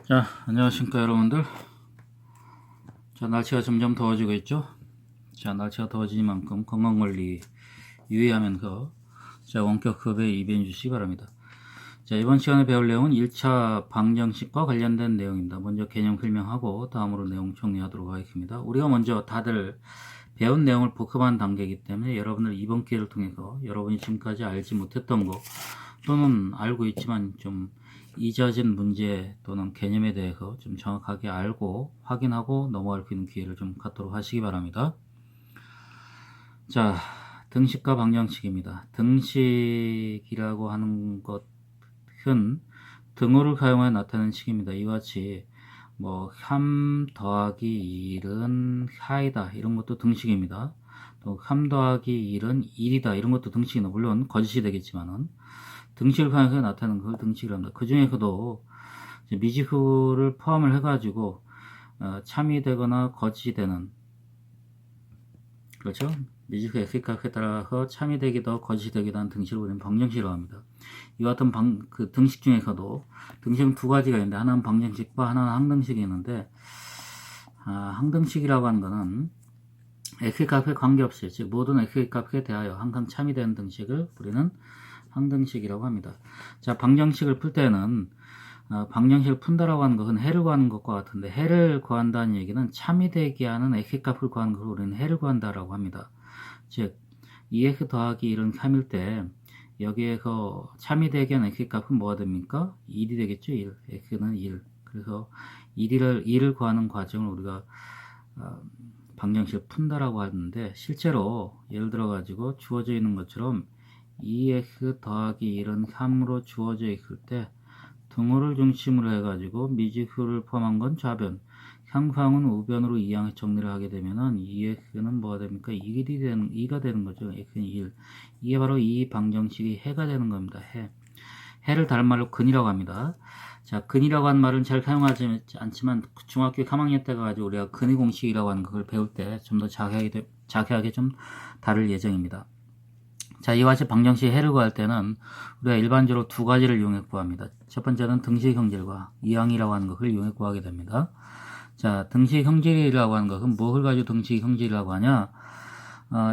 자, 안녕하십니까 여러분들. 자, 날씨가 점점 더워지고 있죠. 자, 날씨가 더워지니만큼 건강관리 유의하면서 자, 원격 흡입에 입인해 주시기 바랍니다. 자, 이번 시간에 배울 내용은 1차 방정식과 관련된 내용입니다. 먼저 개념 설명하고 다음으로 내용 정리하도록 하겠습니다. 우리가 먼저 다들 배운 내용을 복습한 단계이기 때문에 여러분들 이번 기회를 통해서 여러분이 지금까지 알지 못했던 거 또는 알고 있지만 좀 잊어진 문제 또는 개념에 대해서 좀 정확하게 알고 확인하고 넘어갈 수 있는 기회를 좀 갖도록 하시기 바랍니다. 자, 등식과 방정식입니다. 등식이라고 하는 것은 등호를 사용하여 나타내는 식입니다. 이와 같이 뭐 3 더하기 1은 4이다 이런 것도 등식입니다. 또 3 더하기 1은 1이다 이런 것도 등식입니다. 물론 거짓이 되겠지만은 등식을 사용해서 나타내는 걸 등식이라고 합니다. 그 중에서도 미지수를 포함을 해가지고 참이 되거나 거짓이 되는, 그렇죠? 미지수 x값에 따라서 참이 되기도 거짓이 되기도 하는 등식을 우리는 방정식이라고 합니다. 이와 같은 그 등식 중에서도 등식은 두 가지가 있는데 하나는 방정식과 하나는 항등식이 있는데 항등식이라고 하는 것은 x값에 관계없이 즉 모든 x값에 대하여 항상 참이 되는 등식을 우리는 항등식이라고 합니다. 자, 방정식을 풀 때는 방정식을 푼다라고 하는 것은 해를 구하는 것과 같은데 해를 구한다는 얘기는 참이 되게 하는 x값을 구하는 것을 우리는 해를 구한다라고 합니다. 즉 2x 더하기 1은 3일 때 여기에서 참이 되게 하는 x값은 뭐가 됩니까? 1이 되겠죠. 1. x는 1. 그래서 1을 구하는 과정을 우리가 방정식을 푼다라고 하는데 실제로 예를 들어 가지고 주어져 있는 것처럼 2x 더하기 1은 3으로 주어져 있을 때 등호를 중심으로 해가지고 미지수를 포함한 건 좌변, 상수항은 우변으로 이항해 정리를 하게 되면은 2x는 뭐가 됩니까? 2가 되는 거죠. x는 1. 이게 바로 이 방정식이 해가 되는 겁니다. 해를 다른 말로 근이라고 합니다. 자, 근이라고 하는 말은 잘 사용하지 않지만 중학교 3학년 때 가지고 우리가 근의 공식이라고 하는 걸 배울 때 좀 더 자세하게 좀 다룰 예정입니다. 자, 이와 같이 방정식의 해를 구할 때는 우리가 일반적으로 두 가지를 이용해 구합니다. 첫 번째는 등식 형질과 이항이라고 하는 것을 이용해 구하게 됩니다. 자, 등식 형질이라고 하는 것은 무엇을 가지고 등식 형질이라고 하냐?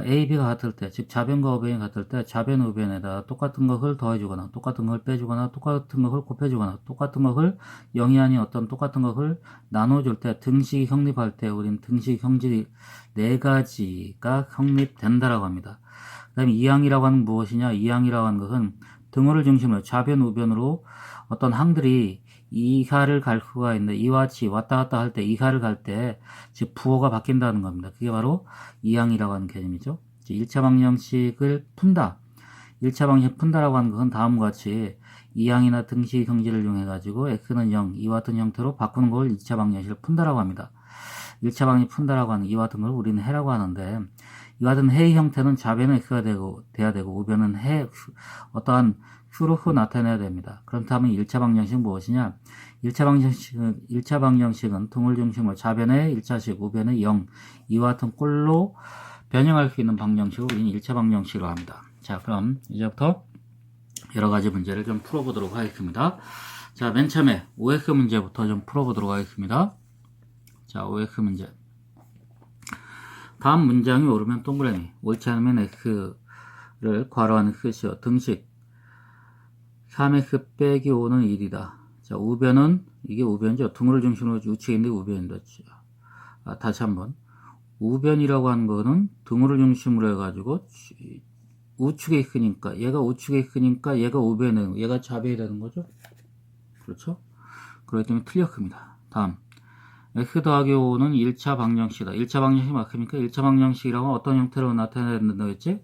A, B가 같을 때, 즉 좌변과 우변이 같을 때 좌변, 우변에다 똑같은 것을 더해주거나 똑같은 것을 빼주거나 똑같은 것을 곱해주거나 똑같은 것을 0이 아닌 어떤 똑같은 것을 나눠줄 때 등식이 성립할 때 우리는 등식 형질이 네 가지가 성립된다라고 합니다. 그 다음에 이항이라고 하는 무엇이냐? 이항이라고 하는 것은 등호를 중심으로 좌변, 우변으로 어떤 항들이 이하를 갈 수가 있는데 이와 같이 왔다 갔다 할 때 이하를 갈 때 즉 부호가 바뀐다는 겁니다. 그게 바로 이항이라고 하는 개념이죠. 1차 방정식을 푼다. 1차 방정식 푼다라고 하는 것은 다음과 같이 이항이나 등식 형질을 이용해 가지고 x는 0, 이와 같은 형태로 바꾸는 걸 2차 방정식을 푼다라고 합니다. 1차 방정식 푼다라고 하는 이와 같은 걸 우리는 해라고 하는데 이와 같은 해의 형태는 좌변은 x가 돼야 되고 우변은 어떠한 수로 나타내야 됩니다. 그렇다면 1차 방정식은 무엇이냐? 1차 방정식은 등을 중심으로 좌변에 1차식, 우변에 0, 이와 같은 꼴로 변형할 수 있는 방정식을 우리는 1차 방정식으로 합니다. 자, 그럼 이제부터 여러 가지 문제를 좀 풀어보도록 하겠습니다. 자, 맨 처음에 OX 문제부터 좀 풀어보도록 하겠습니다. 자, OX 문제. 다음 문장이 옳으면 동그라미, 옳지 않으면 x를 괄호하는 끝이요. 등식 3x 빼기 5는 1이다. 자, 우변은 이게 우변이죠. 등호를 중심으로 우측인데 우변이다. 다시 한번 우변이라고 하는 거는 등호를 중심으로 해가지고 우측에 있으니까 얘가 우측에 있으니까 얘가 우변에 얘가 좌변이 되는 거죠. 그렇죠? 그렇기 때문에 틀렸습니다. 다음 x 더하기 5는 1차 방정식이다. 1차 방정식이 맞습니까? 1차 방정식이라고 어떤 형태로 나타내야 된다고 했지?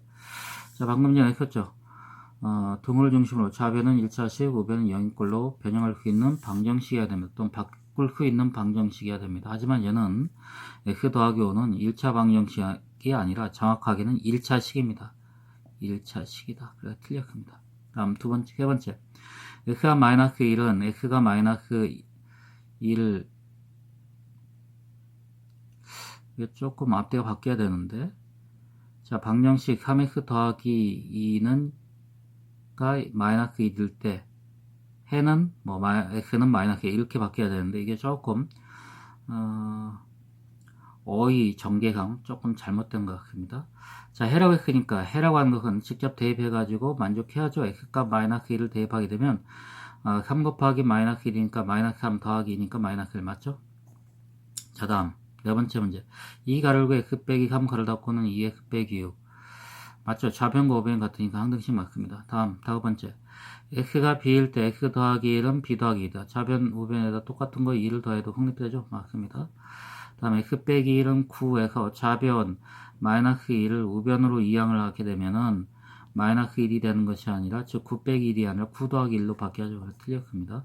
자, 방금 전에 했었죠. 등호를 중심으로 좌변은 1차식, 우변은 0인꼴로 변형할 수 있는 방정식이어야 됩니다. 또는 바꿀 수 있는 방정식이어야 됩니다. 하지만 얘는 x 더하기 5는 1차 방정식이 아니라 정확하게는 1차식입니다. 1차식이다. 그래서 틀렸습니다. 다음 세 번째. x가 마이너스 1은 x가 마이너스 1을 조금 앞뒤가 바뀌어야 되는데 자, 방정식 3x 더하기 2는 마이너스 1일 때 해는 뭐 x는 마이너스 해 이렇게 바뀌어야 되는데 이게 조금 어휘 전개감 조금 잘못된 것 같습니다. 자, 해라고 했으니까 해라고 하는 것은 직접 대입해 가지고 만족해야죠. x값 마이너스 1을 대입하게 되면 3 곱하기 마이너스 1이니까 마이너스 3 더하기 2니까 마이너스 1 맞죠? 자, 다음 네 번째 문제. 2 가로고 x 빼기 3 가로 닫고는 2x 빼기 6 맞죠? 좌변과 우변 같으니까 항등식 맞습니다. 다음 다섯 번째. x가 b일 때 x 더하기 1은 b 더하기 2다. 좌변 우변에다 똑같은 거 2를 더해도 성립되죠? 맞습니다. 다음 x 빼기 1은 9에서 좌변 마이너스 1을 우변으로 이항을 하게 되면은 마이너스 1이 되는 것이 아니라 즉 9 빼기 1이 아니라 9 더하기 1로 바뀌어져. 그래서 틀렸습니다.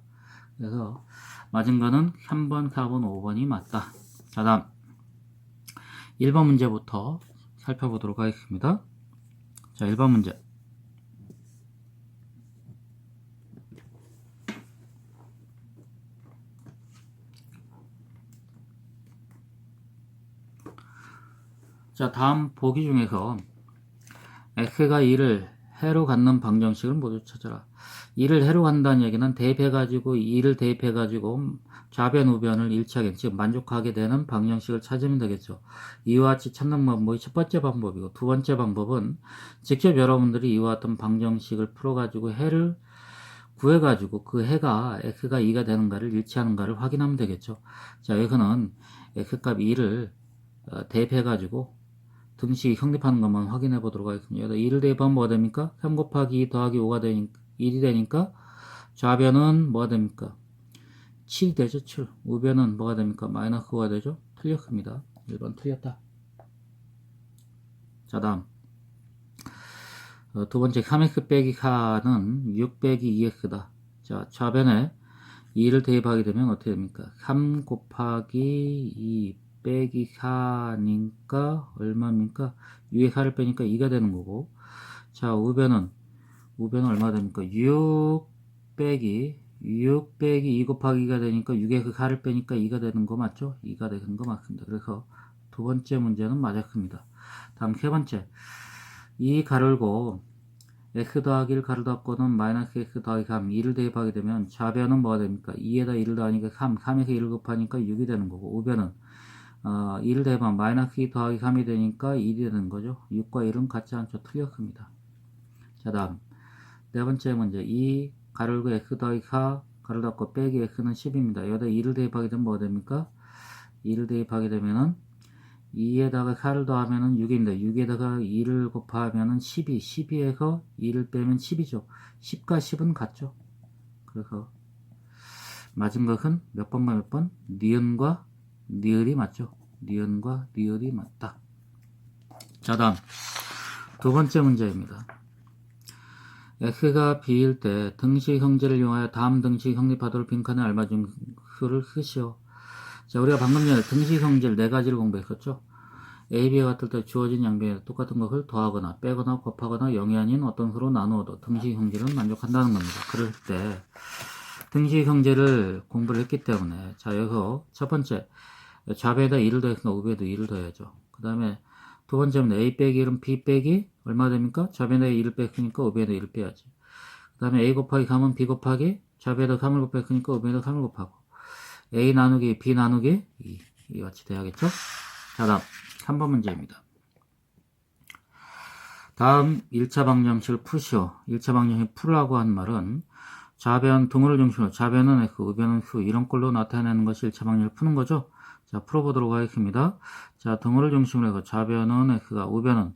그래서 맞은 거는 3번, 4번, 5번이 맞다. 자, 다음 1번 문제부터 살펴보도록 하겠습니다. 자, 1번 문제. 자, 다음 보기 중에서 x가 2를 해로 갖는 방정식을 모두 찾아라. 2를 해로 간다는 얘기는 대입해가지고 2를 대입해가지고 좌변 우변을 일치하게 즉 만족하게 되는 방정식을 찾으면 되겠죠. 이와 같이 찾는 방법이 첫 번째 방법이고 두 번째 방법은 직접 여러분들이 이와 같은 방정식을 풀어가지고 해를 구해가지고 그 해가 x가 2가 되는가를 일치하는가를 확인하면 되겠죠. 자, 여기서는 x값 2를 대입해가지고 등식이 성립하는 것만 확인해 보도록 하겠습니다. 여기다 2를 대입하면 뭐가 됩니까? 3 곱하기 2 더하기 5가 되니까 1이 되니까 좌변은 뭐가 됩니까? 7이 되죠. 7. 우변은 뭐가 됩니까? 마이너스 9가 되죠. 틀렸습니다. 1번 틀렸다. 자, 다음 두 번째 3x 빼기 4는 6 빼기 2x다. 자, 좌변에 2를 대입하게 되면 어떻게 됩니까? 3 곱하기 2 빼기 4니까 얼마입니까? 6에 4를 빼니까 2가 되는 거고, 자, 우변은 얼마 됩니까? 6 빼기 2 곱하기 2가 되니까 6에 4를 빼니까 2가 되는 거 맞죠? 2가 되는 거 맞습니다. 그래서 두 번째 문제는 맞았습니다. 다음 세 번째. 2 가르고 x 더하기 1 가로 닫고는 마이너스 x 더하기 3 2를 대입하게 되면 좌변은 뭐가 됩니까? 2에다 1을 더하니까 3에서 1을 곱하니까 6이 되는 거고, 우변은 2를 대입하면 마이너스 2 더하기 3이 되니까 1이 되는 거죠. 6과 1은 같지 않죠. 틀렸습니다. 자, 다음 네 번째 문제. 2 가로고 x 더하기 4 가로 닫고 빼기 x는 10입니다. 여기다 2를 대입하게 되면 뭐가 됩니까? 2를 대입하게 되면은 2에다가 4를 더하면은 6입니다. 6에다가 2를 곱하면은 12. 12에서 2를 빼면 10이죠. 10과 10은 같죠. 그래서 맞은 것은 몇 번과 몇 번? 니은과 니을이 맞죠. 니은과 니을이 맞다. 자, 다음 두 번째 문제입니다. x가 b일 때 등식 형제를 이용하여 다음 등식이 성립하도록 빈칸에 알맞은 수를 쓰시오. 자, 우리가 방금 전에 등식 형제를 네 가지를 공부했었죠. A, B와 같을 때 주어진 양변에 똑같은 것을 더하거나 빼거나 곱하거나 0이 아닌 어떤 수로 나누어도 등식 형제는 만족한다는 겁니다. 그럴 때 등식 형제를 공부를 했기 때문에, 자, 여기서 첫 번째 좌변에다 2를 더했으니까 우변에도 2를 더해야죠. 그 다음에 두 번째는 A 빼기 1은 B 빼기 얼마 됩니까? 좌변에다 2를 뺐으니까 우변에다 2를 빼야지. 그 다음에 A 곱하기 3은 B 곱하기 좌변에다 3을 곱했으니까 우변에다 3을 곱하고 A 나누기 B 나누기 2 이와 같이 돼야겠죠? 자, 다음 3번 문제입니다. 다음 1차 방정식을 푸시오. 1차 방정식 풀라고 한 말은 좌변 등호를 중심으로 좌변은 x, 우변은 수 이런 꼴로 나타내는 것이 1차 방정식을 푸는 거죠. 자, 풀어보도록 하겠습니다. 자, 등호를 중심으로 해서 좌변은 x가 우변은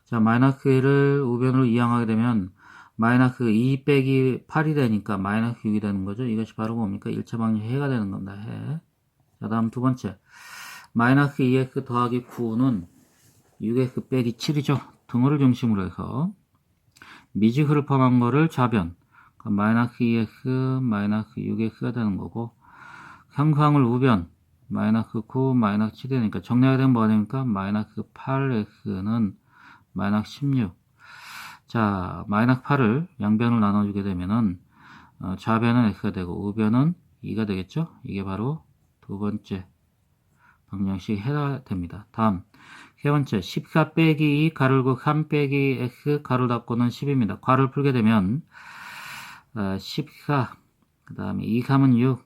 자 마이너스 1을 우변으로 이항하게 되면 마이너스 2 빼기 8이 되니까 마이너스 6이 되는 거죠. 이것이 바로 뭡니까? 1차 방정식 해가 되는 겁니다. 해. 자, 다음 두 번째 마이너스 2x 더하기 9는 6x 빼기 7이죠. 등호를 중심으로 해서 미지수를 포함한 거를 좌변 마이너스 2x 마이너스 6x가 되는 거고 상수항을 우변 마이너스 9 마이너스 7이 되니까 정리하게 되면 뭐가 됩니까? 마이너스 8x는 마이너스 16. 자, 마이너스 8을 양변을 나눠주게 되면은 좌변은 x가 되고 우변은 2가 되겠죠? 이게 바로 두 번째 방정식 해야 됩니다. 다음 세 번째 14 빼기 2 가로고 3 빼기 x 가로 닫고는 10입니다. 괄호를 풀게 되면 14 그 다음에 2 가면 6,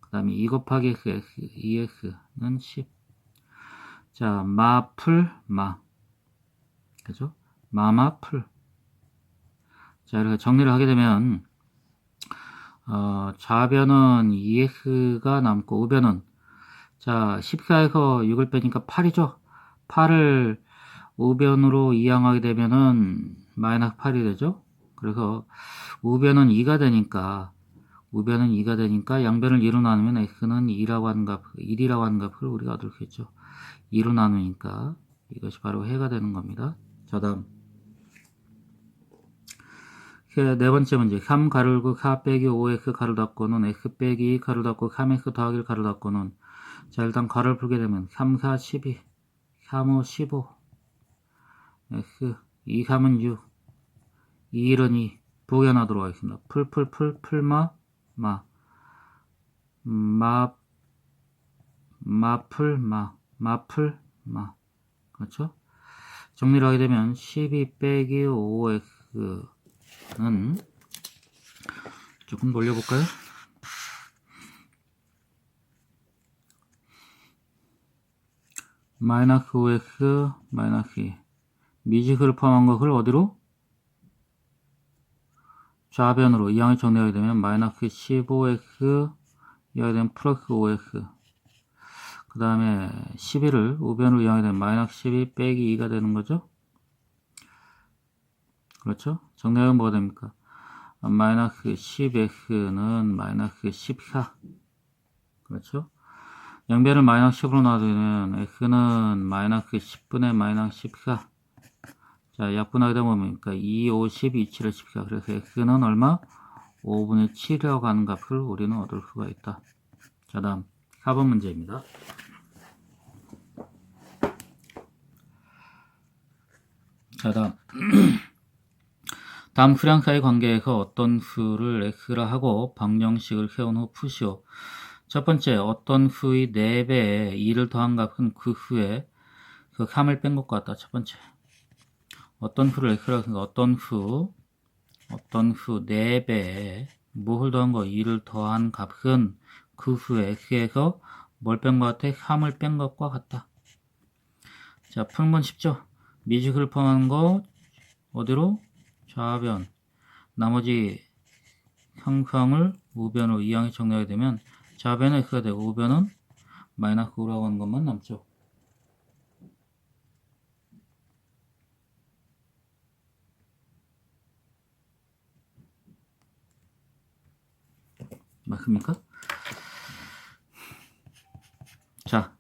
그 다음에 2 곱하기 x, 2x는 10. 자, 마풀, 마. 그죠? 마마풀. 자, 이렇게 정리를 하게 되면, 좌변은 2x가 남고, 우변은, 자, 14에서 6을 빼니까 8이죠? 8을 우변으로 이항하게 되면은, 마이너스 8이 되죠? 그래서, 우변은 2가 되니까, 양변을 2로 나누면 x는 2라고 하는 값, 1이라고 하는 값을 우리가 얻을 수 있죠. 2로 나누니까 이것이 바로 해가 되는 겁니다. 자, 다음 네 번째 문제. 3 가로고 4 빼기 5x 가로 닫고는 x 빼기 2 가로 닫고 3x 더하기를 가로 닫고는, 자, 일단 가로를 풀게 되면 3, 4, 12, 3, 5, 15, x 2, 3은 6, 2, 1은 2, 보기 하나 들어가겠습니다. 풀마 마 마풀 마. 그렇죠? 정리를 하게 되면 12 빼기 5x는 조금 돌려볼까요? 마이너스 5x 마이너스 2. 미지수를 포함한 것을 어디로? 좌변으로 이항을 정리하게 되면 마이너스 15x 이하게 되면 플러스 5x, 그 다음에 11을 우변으로 이항하게 되면 마이너스 12 빼기 2가 되는 거죠. 그렇죠? 정리하면 뭐가 됩니까? 마이너스 10x는 마이너스 14. 그렇죠? 양변을 마이너스 10으로 놔두면 x는 마이너스 10분의 마이너스 14. 자, 약분하게 되면 뭡니까? 2, 5, 10, 2, 7을 14. 그래서 x는 얼마? 5분의 7이라고 하는 값을 우리는 얻을 수가 있다. 자, 다음 4번 문제입니다. 자, 다음 수량 사이 관계에서 어떤 수를 x라 하고 방정식을 세운 후 푸시오. 첫 번째, 어떤 수의 4배에 2를 더한 값은 그 수에 그 3을 뺀 것과 같다. 첫 번째, 어떤 수를 x라 했으니까 어떤 수 4배에 무엇을 더한 거? 2를 더한 값은 그 수의 x에서 뭘 뺀 것 같아? 3을 뺀 것과 같다. 자, 푸는 건 쉽죠? 미지수를 포함한 거 어디로? 좌변. 나머지 형상을 우변으로 이항에 정리하게 되면 좌변은 x가 되고 우변은 마이너스 5라고 하는 것만 남죠. 맞습니까? 자,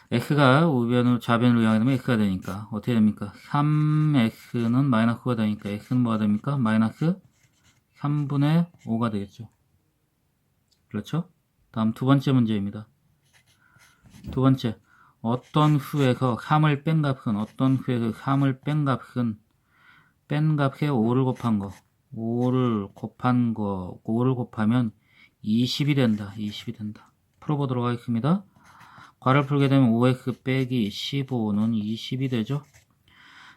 x가 우변으로 좌변으로 이항하게 되면 x가 되니까 어떻게 됩니까? 3x는 마이너스 9가 되니까 x는 뭐가 됩니까? 마이너스 3분의 5가 되겠죠. 그렇죠? 다음 두 번째 문제입니다. 두 번째, 어떤 수에서 3을 뺀 값은 뺀 값에 5를 곱한 거, 5를 곱하면 20이 된다. 풀어보도록 하겠습니다. 괄호를 풀게 되면 5x 빼기 15는 20이 되죠.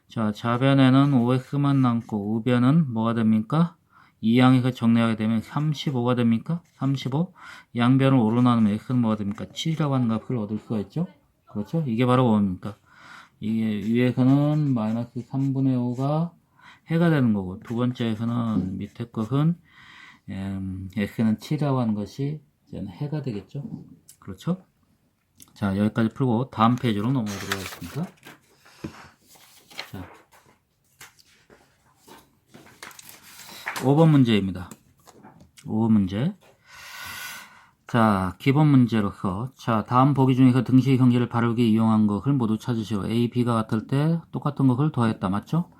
자, 좌변에는 5x만 남고 우변은 뭐가 됩니까? 이항에서 정리하게 되면 35가 됩니까? 35. 양변을 5로 나누면 x는 뭐가 됩니까? 7이라고 하는 값을 얻을 수가 있죠. 그렇죠? 이게 바로 뭡니까? 이게 위에서는 마이너스 3분의 5가 해가 되는 거고, 두 번째에서는 밑에 것은 x는 7이라고 하는 것이 이제 해가 되겠죠. 그렇죠? 자, 여기까지 풀고 다음 페이지로 넘어가도록 하겠습니다. 자, 5번 문제입니다. 5번 문제. 자, 기본 문제로서, 자, 다음 보기 중에서 등식의 경계를 바르게 이용한 것을 모두 찾으시오. A, B가 같을 때 똑같은 것을 더했다. 맞죠?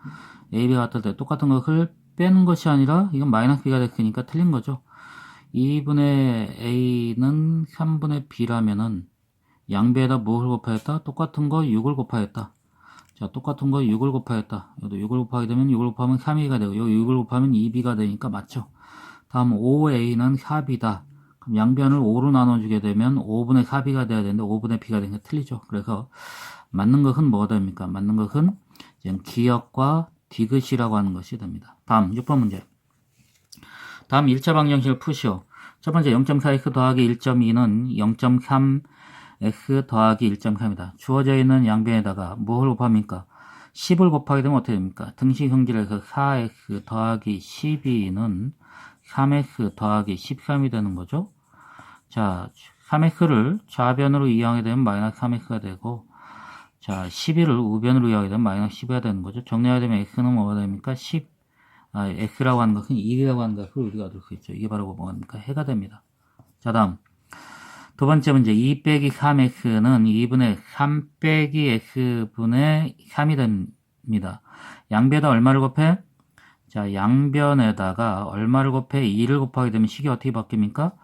A, B가 같을 때 똑같은 것을 빼는 것이 아니라 이건 마이너스 B가 됐으니까 틀린 거죠. 2분의 A는 3분의 B라면은 양배에다 무엇을 곱하였다? 똑같은 거 6을 곱하였다. 자, 똑같은 거 6을 곱하였다. 여기도 6을 곱하게 되면 6을 곱하면 3A가 되고, 여기 6을 곱하면 2B가 되니까 맞죠? 다음 5A는 4B다. 그럼 양변을 5로 나눠주게 되면 5분의 4B가 돼야 되는데 5분의 B가 되니까 틀리죠. 그래서 맞는 것은 뭐가 됩니까? 맞는 것은 기역과 디귿이라고 하는 것이 됩니다. 다음 6번 문제. 다음 1차 방정식을 푸시오. 첫 번째 0.4x 더하기 1.2는 0.3x 더하기 1.3이다. 주어져 있는 양변에다가 무엇을 곱합니까? 10을 곱하게 되면 어떻게 됩니까? 등식 형질에서 4x 더하기 12는 3x 더하기 13이 되는 거죠. 자, 3x를 좌변으로 이항하게 되면 마이너스 3x가 되고, 자, 11을 우변으로 이항하게 되면 마이너스 10이 되는 거죠. 정리하게 되면 x는 뭐가 됩니까? x라고 하는 것은 1이라고 하는 것을 우리가 얻을 수 있죠. 이게 바로 뭐가 됩니까? 해가 됩니다. 자, 다음. 두 번째 문제, 2 빼기 3x는 2분의 3 빼기 x분의 3이 됩니다. 양변에다 얼마를 곱해? 자, 양변에다가 얼마를 곱해? 2를 곱하게 되면 식이 어떻게 바뀝니까?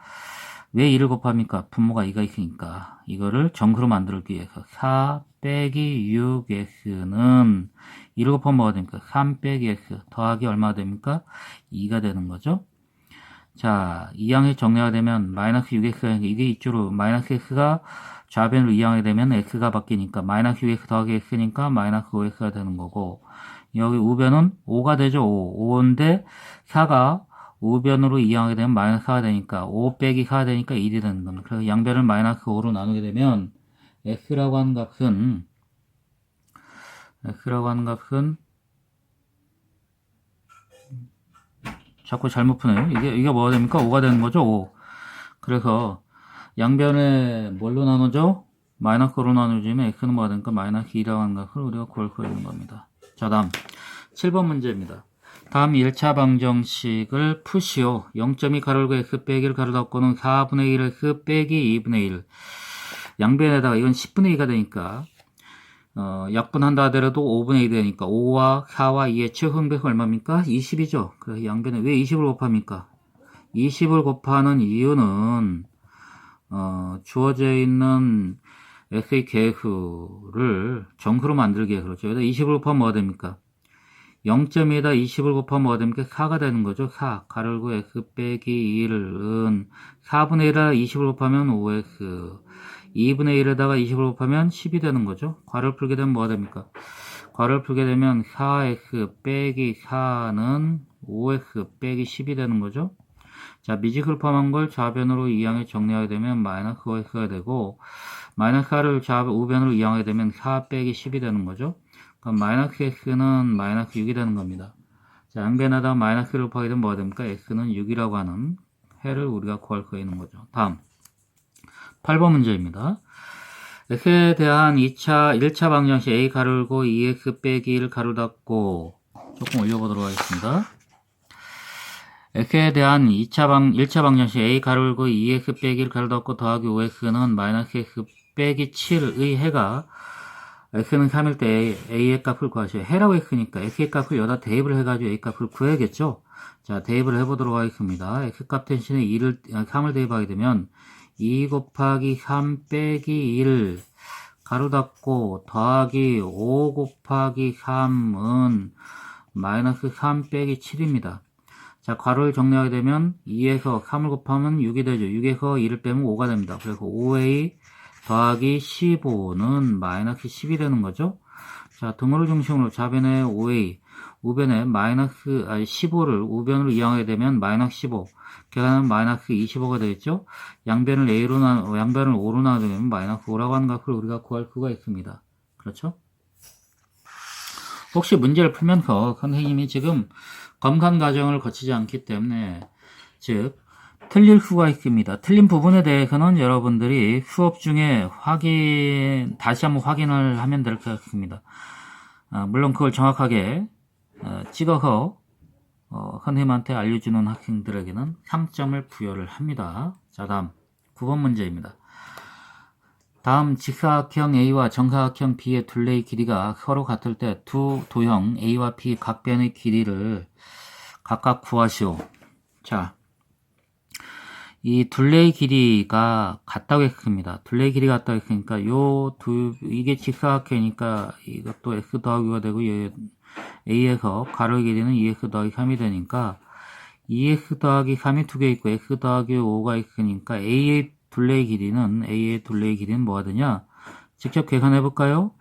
왜 2를 곱합니까? 분모가 2가 있으니까. 이거를 정수로 만들기 위해서 4 빼기 6x는 2를 곱하면 뭐가 됩니까? 3 빼기 x 더하기 얼마가 됩니까? 2가 되는 거죠. 자, 이항이 정리가 되면 마이너스 6x가 이게 이쪽으로 마이너스 x가 좌변으로 이항이 되면 x가 바뀌니까 마이너스 6x 더하기 x니까 마이너스 5x가 되는 거고, 여기 우변은 5가 되죠. 5인데 4가 우변으로 이항하게 되면 마이너스 4가 되니까 5 빼기 4가 되니까 1이 되는 겁니다. 그래서 양변을 마이너스 5로 나누게 되면 x라고 하는 값은 자꾸 잘못 푸네요. 이게 뭐가 됩니까? 5가 되는 거죠. 5. 그래서 양변에 뭘로 나누죠? 마이너스 5로 나누지면 x는 뭐가 되니까 마이너스 2라고 하는 값을 우리가 구할 수 있는 겁니다. 자, 다음 7번 문제입니다. 다음 1차 방정식을 푸시오. 0.2 가로열고 x 빼기를 가로 닫고는 4분의 1 x 빼기 2분의 1. 양변에다가 이건 10분의 2가 되니까 약분한다 하더라도 5분의 1이 되니까 5와 4와 2의 최소응배가 얼마입니까? 20이죠. 그래서 양변에 왜 20을 곱합니까? 20을 곱하는 이유는 주어져 있는 x의 계수를 정수로 만들기 위해서 그렇죠. 여기다 20을 곱하면 뭐가 됩니까? 0.2에다 20을 곱하면 뭐가 됩니까? 4가 되는 거죠. 4. 가로열고 x 빼기 1은 4분의 1에다 20을 곱하면 5x 2분의 1에다가 20을 곱하면 10이 되는 거죠. 괄호를 풀게 되면 뭐가 됩니까? 괄호를 풀게 되면 4x 빼기 4는 5x 빼기 10이 되는 거죠. 자, 미지수를 포함한 걸 좌변으로 이항에 정리하게 되면 마이너스 5x가 되고, 마이너스 4를 우변으로 이항하게 되면 4 빼기 10이 되는 거죠. 그럼 마이너스 x는 마이너스 6이 되는 겁니다. 자, 양변에다가 마이너스를 곱하게 되면 뭐가 됩니까? x는 6이라고 하는 해를 우리가 구할 수 있는 거죠. 다음 8번 문제입니다. x에 대한 1차 방정식 a 가로 열고 2x 빼기 1 가로 닫고 조금 올려보도록 하겠습니다. x에 대한 1차 방정식 a 가로 열고 2x 빼기 1 가로 닫고 더하기 5x는 마이너스 x 빼기 7의 해가 x는 3일 때 a의 값을 구하셔요. 해라고 했으니까 x의 값을 여기다 대입을 해가지고 a 값을 구해야겠죠. 자, 대입을 해보도록 하겠습니다. x 값 대신에 3을 대입하게 되면 2 곱하기 3 빼기 1 가로 닫고 더하기 5 곱하기 3은 마이너스 3 빼기 7입니다. 자, 괄호를 정리하게 되면 2에서 3을 곱하면 6이 되죠. 6에서 2를 빼면 5가 됩니다. 그래서 5a 더하기 15는 마이너스 10이 되는 거죠. 자, 등호를 중심으로 좌변에 5a, 우변에 마이너스 15를 우변으로 이항하게 되면 마이너스 15, 계산은 마이너스 25가 되겠죠. 양변을 5로 나누면 마이너스 5라고 하는 값을 우리가 구할 수가 있습니다. 그렇죠? 혹시 문제를 풀면서 선생님이 지금 검산 과정을 거치지 않기 때문에 즉 틀릴 수가 있습니다. 틀린 부분에 대해서는 여러분들이 수업 중에 다시 한번 확인을 하면 될 것 같습니다. 물론 그걸 정확하게 찍어서 선생님한테 알려주는 학생들에게는 3점을 부여를 합니다. 자, 다음 9번 문제입니다. 다음 직사각형 A와 정사각형 B의 둘레의 길이가 서로 같을 때 두 도형 A와 B 각 변의 길이를 각각 구하시오. 자, 이 둘레의 길이가 같다고 했습니다. 둘레의 길이가 같다고 했으니까 이게 직사각형이니까 이것도 x 더하기 5가 되고 A에서 가로의 길이는 2x 더하기 3이 되니까 2x 더하기 3이 두 개 있고 x 더하기 5가 있으니까 A의 둘레의 길이는 뭐가 되냐? 직접 계산해 볼까요?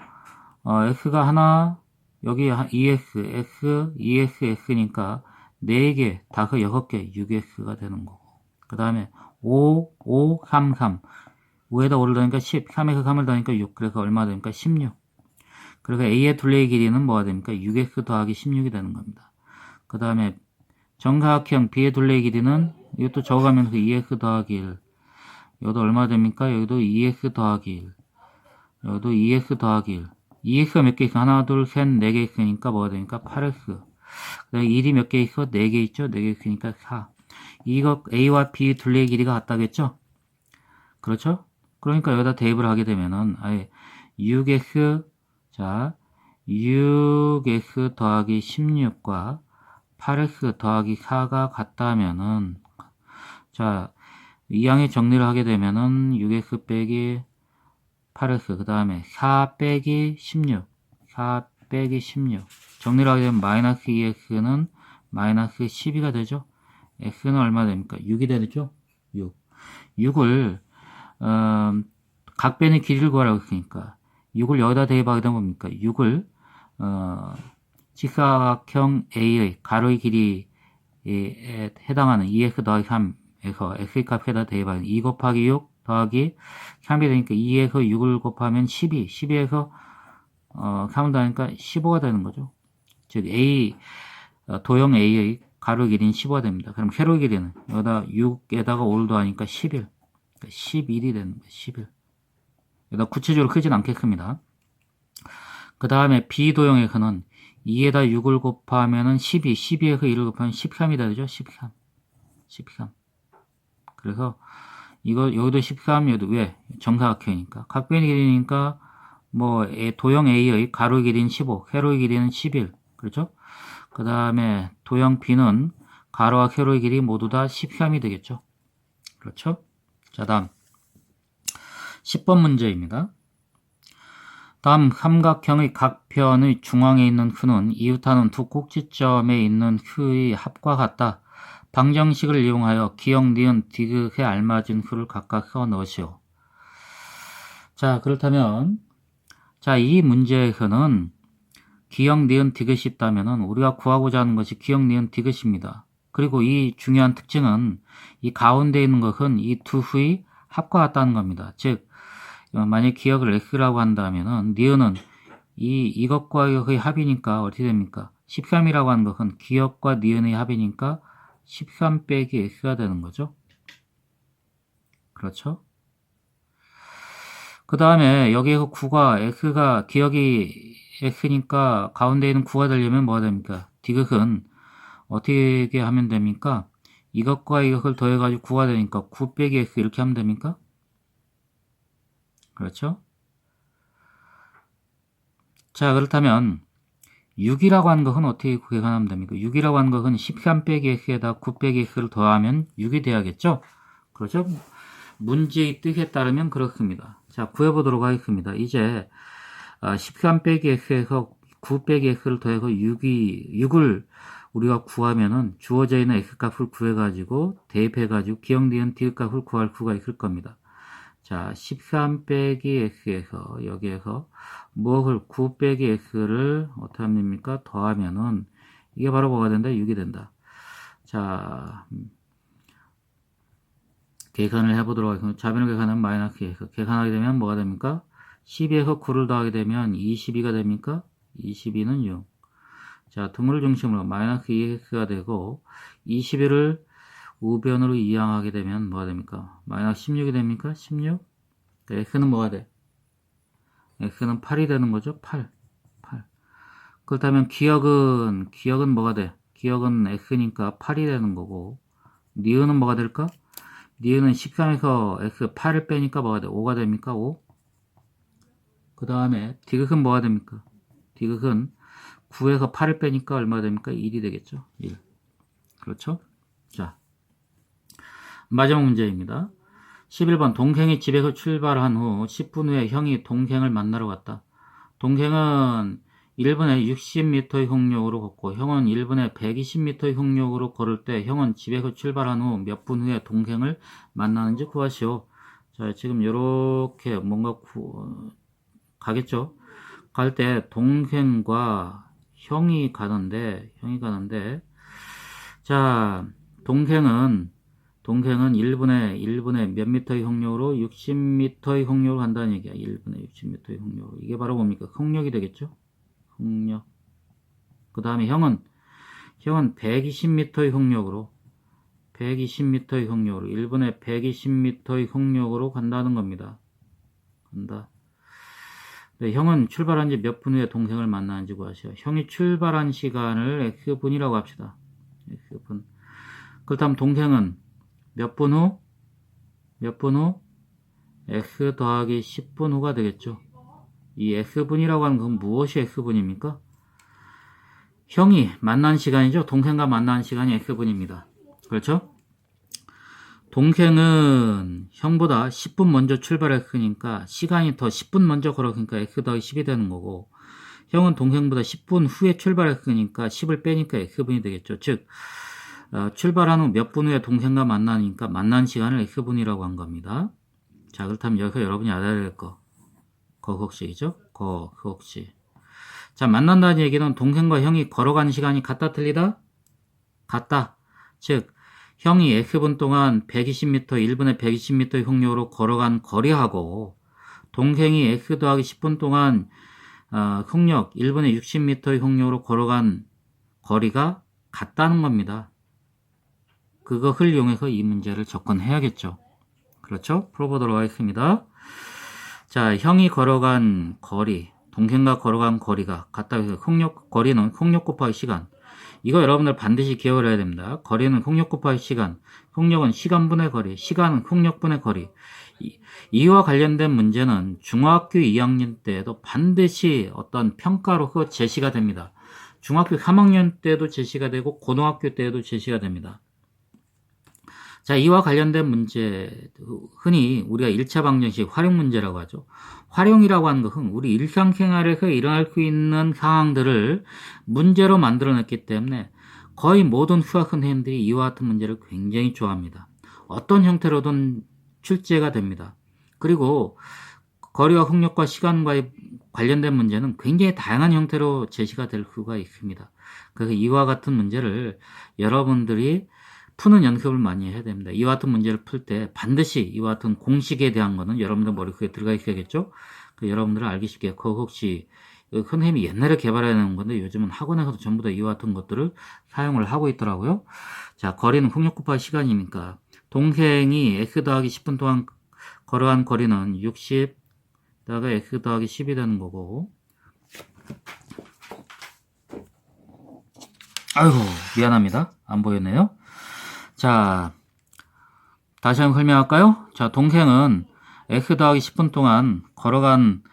x가 하나, 여기 2x, x, 2x, x니까 4개, 5, 6개, 6x가 되는 거고. 그 다음에 5, 5, 3, 3. 5에다 5를 더하니까 10, 3에서 3을 더하니까 6. 그래서 얼마 됩니까? 16. 그래서 A의 둘레의 길이는 뭐가 됩니까? 6x 더하기 16이 되는 겁니다. 그 다음에 정사각형 B의 둘레의 길이는 이것도 적어가면서 2x 더하기 1. 여기도 얼마 됩니까? 여기도 2x 더하기 1. 여기도 2x 더하기 1. 2x가 몇 개 있어? 하나, 둘, 셋, 4개 있으니까 뭐가 되니까 8x. 그 다음에 1이 몇 개 있어? 4개 있죠? 4개 있으니까 4. 이거 A와 B 둘레의 길이가 같다겠죠? 그렇죠? 그러니까 여기다 대입을 하게 되면은 아예 6x, 자 6x 더하기 16과 8x 더하기 4가 같다면은, 자 이 양의 정리를 하게 되면은 6x 빼기 8x, 그 다음에 4 빼기 16, 4 빼기 16 정리를 하게 되면 마이너스 2x는 마이너스 12가 되죠. x는 얼마 됩니까? 6이 되죠. 6을 각변의 길이를 구하라고 했으니까 6을 여기다 대입하게 되면 뭡니까? 6을 직사각형 A의 가로의 길이에 해당하는 2x 더하기 3에서 x의 값에다 대입하면 2 곱하기 6 더하기 3이 되니까 2에서 6을 곱하면 12, 12에서 3을 더하니까 15가 되는 거죠. 즉 A, 도형 A의 가로 길이는 15가 됩니다. 그럼 세로 길이는 여기다 6에다가 5를 더하니까 11, 그러니까 11이 되는 거예요. 11. 여기다 구체적으로 크진 않겠습니다. 그 다음에 B도형에서는 2에다 6을 곱하면은 12, 12에서 1을 곱하면 13이 되죠. 13. 13. 그래서 이거 여기도 13, 여기도 왜? 정사각형이니까. 각변의 길이니까 뭐 도형 A의 가로 길이는 15, 세로의 길이는 11. 그렇죠? 그 다음에 도형 B는 가로와 세로의 길이 모두 다 13이 되겠죠. 그렇죠? 자, 다음 10번 문제입니다. 다음 삼각형의 각 편의 중앙에 있는 수는 이웃하는 두 꼭지점에 있는 수의 합과 같다. 방정식을 이용하여 기역, 니은, 디귿에 알맞은 수를 각각 써 넣으시오. 자, 그렇다면 자, 이 문제에서는 기역, 니은, 디귿이 있다면 우리가 구하고자 하는 것이 기역, 니은, 디귿입니다. 그리고 이 중요한 특징은 이 가운데 있는 것은 이 두 수의 합과 같다는 겁니다. 즉 만약 기역을 x라고 한다면은 니은은 이것과 이것의 합이니까 어떻게 됩니까? 13이라고 하는 것은 기역과 니은의 합이니까 13 빼기 x가 되는 거죠. 그렇죠? 그 다음에 여기에서 9가 x가 기역이 x니까 가운데 있는 9가 되려면 뭐가 됩니까? 디귿은 어떻게 하면 됩니까? 이것과 이것을 더해가지고 9가 되니까 9 빼기 x 이렇게 하면 됩니까? 그렇죠? 자, 그렇다면 6이라고 하는 것은 어떻게 계산하면 됩니까? 6이라고 하는 것은 13 빼기 x에다 9 빼기 x를 더하면 6이 돼야겠죠? 그렇죠? 문제의 뜻에 따르면 그렇습니다. 자, 구해보도록 하겠습니다. 이제 13 빼기 x에서 9 빼기 x를 더해서 6을 우리가 구하면은 주어져 있는 x값을 구해가지고 대입해가지고 기역, 니은, 디귿값을 구할 수가 있을 겁니다. 자, 13 빼기 x에서 여기에서 무엇을 9 빼기 x를 어떻게 하면 됩니까? 더하면은 이게 바로 뭐가 된다? 6이 된다. 자, 계산을 해보도록 하겠습니다. 좌변을 계산하면 마이너스 x. 계산하게 되면 뭐가 됩니까? 12에서 9를 더하게 되면 22가 됩니까? 22는 6. 자, 등을 중심으로 마이너스 2x가 되고 21을 우변으로 이항하게 되면 뭐가 됩니까? 마이너스 16이 됩니까? 16? 그러니까 x는 뭐가 돼? x는 8이 되는 거죠? 8. 그렇다면 기역은 뭐가 돼? 기역은 x니까 8이 되는 거고 니은은 뭐가 될까? 니은은 13에서 x 8을 빼니까 뭐가 돼? 5가 됩니까? 5. 그 다음에 디귿은 뭐가 됩니까? 디귿은 9에서 8을 빼니까 얼마가 됩니까? 1이 되겠죠? 1. 그렇죠? 자, 마지막 문제입니다. 11번 동생이 집에서 출발한 후 10분 후에 형이 동생을 만나러 갔다. 동생은 1분에 60m의 속력으로 걷고 형은 1분에 120m의 속력으로 걸을 때 형은 집에서 출발한 후 몇 분 후에 동생을 만나는지 구하시오. 자, 지금 이렇게 뭔가 가겠죠? 갈 때 동생과 형이 가는데 자, 동생은 1분에 몇 미터의 속력으로 60m의 속력으로 간다는 얘기야. 1분에 60m의 속력으로. 이게 바로 뭡니까? 속력이 되겠죠? 속력. 그 다음에 형은 120m의 속력으로 1분에 120m의 속력으로 간다는 겁니다. 간다. 네, 형은 출발한 지 몇 분 후에 동생을 만나는지 구하시오. 형이 출발한 시간을 X분이라고 합시다. X분. 그렇다면 동생은 몇 분 후? X 더하기 10분 후가 되겠죠. 이 X분이라고 하는 건 무엇이 X분입니까? 형이 만난 시간이죠. 동생과 만난 시간이 X분입니다. 그렇죠? 동생은 형보다 10분 먼저 출발했으니까 시간이 더 10분 먼저 걸었으니까 X 더하기 10이 되는 거고, 형은 동생보다 10분 후에 출발했으니까 10을 빼니까 X분이 되겠죠. 즉 출발한 후 몇 분 후에 동생과 만나니까 만난 시간을 X분이라고 한 겁니다. 자, 그렇다면 여기서 여러분이 알아야 될 거 거곡식이죠. 거곡식. 자, 만난다는 얘기는 동생과 형이 걸어간 시간이 같다 틀리다? 같다. 즉 형이 X분 동안 120m, 1분에 120m의 속력으로 걸어간 거리하고 동생이 X 더하기 10분 동안 속력 1분에 60m의 속력으로 걸어간 거리가 같다는 겁니다. 그것을 이용해서 이 문제를 접근해야겠죠. 그렇죠? 풀어보도록 하겠습니다. 자, 형이 걸어간 거리, 동생과 걸어간 거리가 같다 해서 거리는 속력 곱하기 시간. 이거 여러분들 반드시 기억을 해야 됩니다. 거리는 속력 곱하기 시간, 속력은 시간분의 거리, 시간은 속력분의 거리. 이와 관련된 문제는 중학교 2학년 때에도 반드시 어떤 평가로 제시가 됩니다. 중학교 3학년 때도 제시가 되고 고등학교 때에도 제시가 됩니다. 자, 이와 관련된 문제, 흔히 우리가 1차 방정식 활용 문제라고 하죠. 활용이라고 하는 것은 우리 일상생활에서 일어날 수 있는 상황들을 문제로 만들어냈기 때문에 거의 모든 수학 선생님들이 이와 같은 문제를 굉장히 좋아합니다. 어떤 형태로든 출제가 됩니다. 그리고 거리와 속력과 시간과 관련된 문제는 굉장히 다양한 형태로 제시가 될 수가 있습니다. 그래서 이와 같은 문제를 여러분들이 푸는 연습을 많이 해야 됩니다. 이와 같은 문제를 풀 때 반드시 이와 같은 공식에 대한 거는 여러분들 머릿속에 들어가 있어야겠죠. 여러분들은 알기 쉽게 혹시 선생님이 옛날에 개발해낸 건데 요즘은 학원에서도 전부 다 이와 같은 것들을 사용을 하고 있더라고요. 자, 거리는 속력 곱하기 시간이니까 동생이 X 더하기 10분 동안 걸어간 거리는 60 다가 X 더하기 10이 되는 거고, 아이고 미안합니다. 안 보였네요. 자, 다시 한번 설명할까요? 자, 동생은 X 더하기 10분 동안 걸어간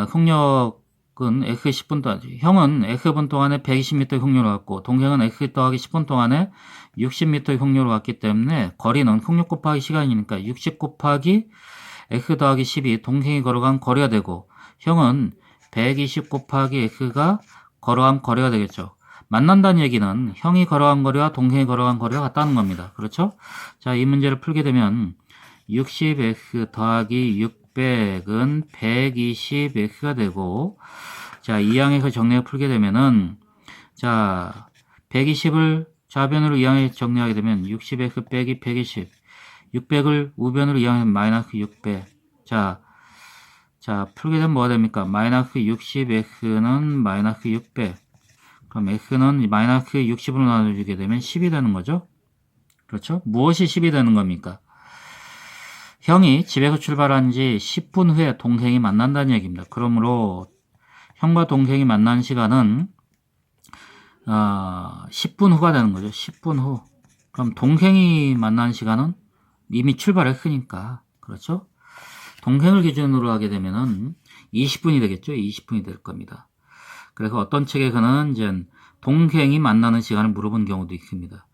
속력은 X 10분 동안, 형은 X분 동안에 120m의 속력으로 갔고 동생은 X 더하기 10분 동안에 60m의 속력으로 갔기 때문에 거리는 속력 곱하기 시간이니까 60 곱하기 X 더하기 10이 동생이 걸어간 거리가 되고 형은 120 곱하기 X가 걸어간 거리가 되겠죠. 만난다는 얘기는 형이 걸어간 거리와 동생이 걸어간 거리가 같다는 겁니다. 그렇죠? 자, 이 문제를 풀게 되면 60x 더하기 600은 120x가 되고, 자, 이항에서 정리해 풀게 되면은, 자, 120을 좌변으로 이항에 정리하게 되면 60x 빼기 120, 600을 우변으로 이항하면 마이너스 600. 자, 풀게 되면 뭐가 됩니까? 마이너스 60x는 마이너스 600. 그럼 x는 마이너스 60으로 나눠주게 되면 10이 되는 거죠. 그렇죠? 무엇이 10이 되는 겁니까? 형이 집에서 출발한 지 10분 후에 동생이 만난다는 얘기입니다. 그러므로 형과 동생이 만난 시간은 10분 후가 되는 거죠. 10분 후. 그럼 동생이 만난 시간은 이미 출발했으니까, 그렇죠? 동생을 기준으로 하게 되면은 20분이 되겠죠. 20분이 될 겁니다. 그래서 어떤 책에서는 이제 동생이 만나는 시간을 물어본 경우도 있습니다.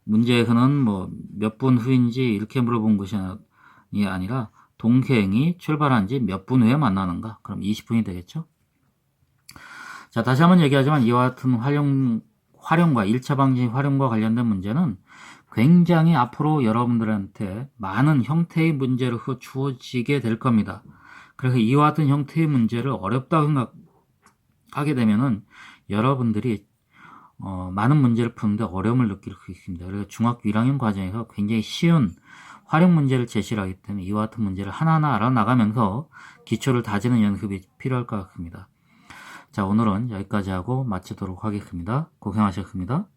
문제에서는 뭐 몇 분 후인지 이렇게 물어본 것이 아니라 동생이 출발한 지 몇 분 후에 만나는가? 그럼 20분이 되겠죠. 자, 다시 한번 얘기하지만 이와 같은 활용과 1차 방정식 활용과 관련된 문제는 굉장히 앞으로 여러분들한테 많은 형태의 문제로 주어지게 될 겁니다. 그래서 이와 같은 형태의 문제를 어렵다고 생각하게 되면은 여러분들이 많은 문제를 푸는데 어려움을 느낄 수 있습니다. 그리고 중학교 1학년 과정에서 굉장히 쉬운 활용 문제를 제시를 하기 때문에 이와 같은 문제를 하나하나 알아나가면서 기초를 다지는 연습이 필요할 것 같습니다. 자, 오늘은 여기까지 하고 마치도록 하겠습니다. 고생하셨습니다.